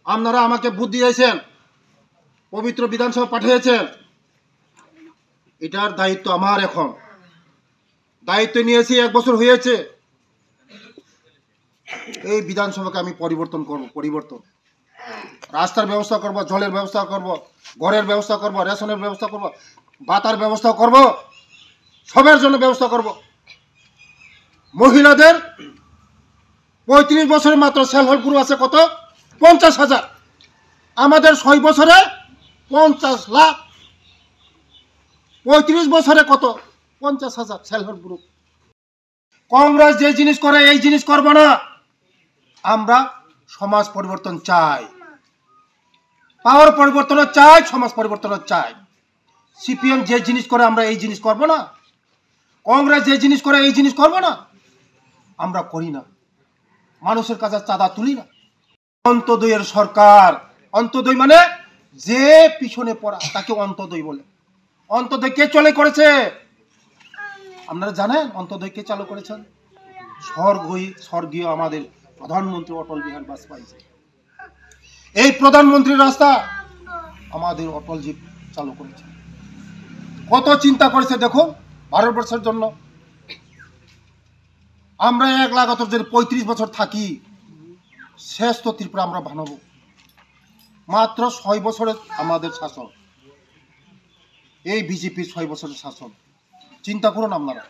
আপনারা আমাকে ভোট দিয়েছেন, পবিত্র বিধানসভা পাঠিয়েছেন, এটার দায়িত্ব আমার। এখন দায়িত্ব নিয়েছি, 1 বছর হয়েছে। এই বিধানসভাকে আমি পরিবর্তন করব, রাস্তার ব্যবস্থা করব, জলের ব্যবস্থা করব, ঘরের ব্যবস্থা করব, রেশনের ব্যবস্থা করব, ভাতার ব্যবস্থা করব, সবার জন্য ব্যবস্থা করব। মহিলাদের 35 বছরে মাত্র সেলফ হেল্প গ্রুপ আছে কত? 50,000। আমাদের 6 বছরে 50 লাখ, 35 বছরে কত? 50,000 সেলফ হেল্প গ্রুপ। কংগ্রেস যে জিনিস করে এই জিনিস করব না। আমরা সমাজ পরিবর্তন চাই, পাওয়ার পরিবর্তন চাই, সমাজ পরিবর্তন চাই। সিপিএম যে জিনিস করে আমরা এই জিনিস করব না। কংগ্রেস যে জিনিস করে এই জিনিস করব না। আমরা করি না, মানুষের কাছে চাঁদা তুলি না। অন্তোদয়ের সরকার, অন্তোদয় মানে যে পিছনে পড়া তাকে অন্তোদয় বলে। অন্তোদয় কে চলে করেছে আপনারা জানেন? অন্তোদয় কে চালু করেছেন? স্বর্গীয় আমাদের প্রধানমন্ত্রী অটল বিহারী বাজপেয়ী। এই প্রধানমন্ত্রীর রাস্তা আমাদের অটলজি চালু করেছে। কত চিন্তা করেছে দেখুন ভারতবর্ষের জন্য। আমরা 35 বছর থাকি, শেষ তো ত্রিপুরা আমরা বানাবো। মাত্র 6 বছরের আমাদের শাসন, এই বিজেপির 6 বছরের শাসন। চিন্তা করুন আপনারা।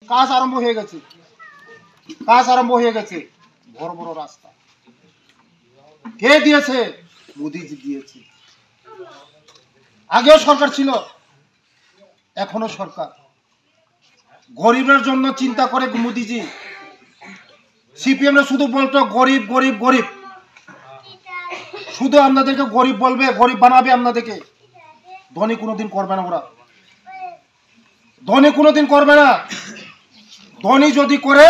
কাজ আরম্ভ হয়ে গেছে, বড় বড় রাস্তা কে দিয়েছে? মোদিজি দিয়েছে। আগেও সরকার ছিল, এখনো সরকার। গরিবের জন্য চিন্তা করে মোদিজি। সিপিএম শুধু বলতো গরিব গরিব গরিব, শুধু আপনাদেরকে গরিব বলবে, গরিব বানাবে আপনাদেরকে। ধনী কোনোদিন করবে না ওরা, ধনী কোনোদিন করবে না। ধনী যদি করে,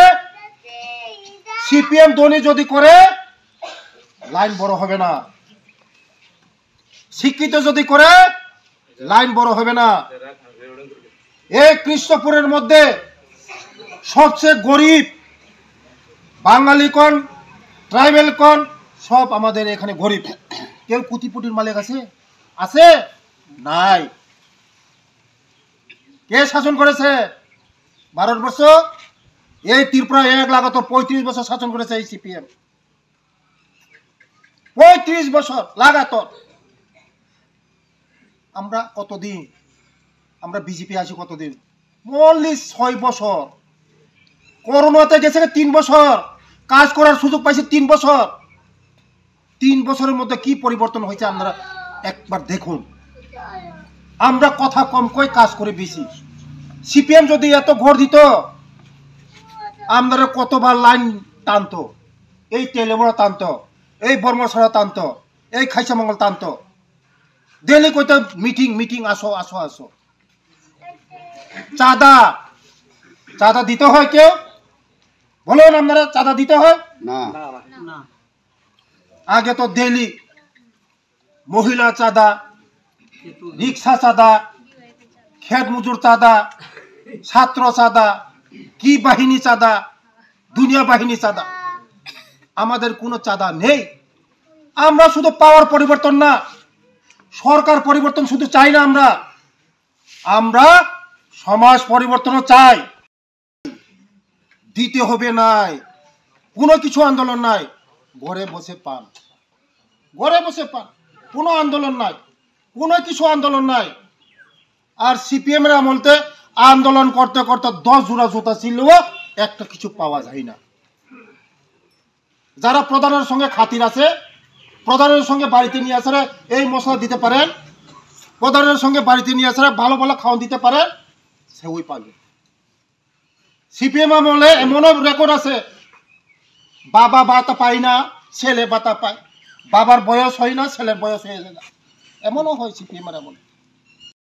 সিপিএম ধনী যদি করে, লাইন বড় হবে না। শিক্ষিত যদি করে, লাইন বড় হবে না। এই কৃষ্ণপুরের মধ্যে সবচেয়ে গরিব বাঙালি কোন, ট্রাইবেল কোন, সব আমাদের এখানে গরিব। কেউ কোটিপতির মালিক আছে? নাই। কে শাসন করেছে ভারতবর্ষ? এই ত্রিপুরা 35 বছর শাসন করেছে এই সিপিএম। 35 বছর লাগাতার। আমরা কতদিন? আমরা বিজেপি আছি কতদিন? অনলি 6 বছর। করোনাতে গেছে 3 বছর, কাজ করার সুযোগ পাইছে 3 বছর। 3 বছরের মধ্যে কি পরিবর্তন হয়েছে আপনারা একবার দেখুন। আমরা কথা কম কই, কাজ করে বেশি। সিপিএম যদি এত ঘর দিত, আপনারা কতবার লাইন টানতো, এই তেলেবড়া টানতো, এই বর্মসড়া টানতো, এই খাইসামঙ্গল টানতো। ডেলি কইতো মিটিং মিটিং, আসো আসো আসো। চাঁদা দিতে হয় কেউ? বলুন আপনারা, চাঁদা দিতে হয় না? আগে তো ডেলি মহিলা চাঁদা, রিক্সা চাঁদা, খেত মজুর চাঁদা, ছাত্র চাঁদা, কি বাহিনী চাঁদা, দুনিয়া বাহিনী চাঁদা। আমাদের কোনো চাঁদা নেই। আমরা শুধু পাওয়ার পরিবর্তন না, সরকার পরিবর্তন শুধু চাই না। আমরা সমাজ পরিবর্তনও চাই। দিতে হবে নাই, কোনো কিছু আন্দোলন নাই। ঘরে বসে পান, কোনো আন্দোলন নাই, কোনো কিছু আন্দোলন নাই। আর সিপিএম এর আমলতে আন্দোলন করতে করতে 10 জোড়া জুতা ছিলও একটা কিছু পাওয়া যায় না। যারা প্রধানের সঙ্গে খাতির আছে, প্রধানের সঙ্গে বাড়িতে নিয়ে আসারে এই মশলা দিতে পারেন, প্রধানের সঙ্গে বাড়িতে নিয়ে আসারে ভালো ভালো খাওয়ান দিতে পারে, সে ওই পাবে। সিপিএম আমলে এমনও রেকর্ড আছে, বাবা ভাতা পায় না, ছেলে ভাতা পায়। বাবার বয়স হয় না, ছেলের বয়স হয়ে যায় না, এমনও হয় সিপিএম এর আমলে।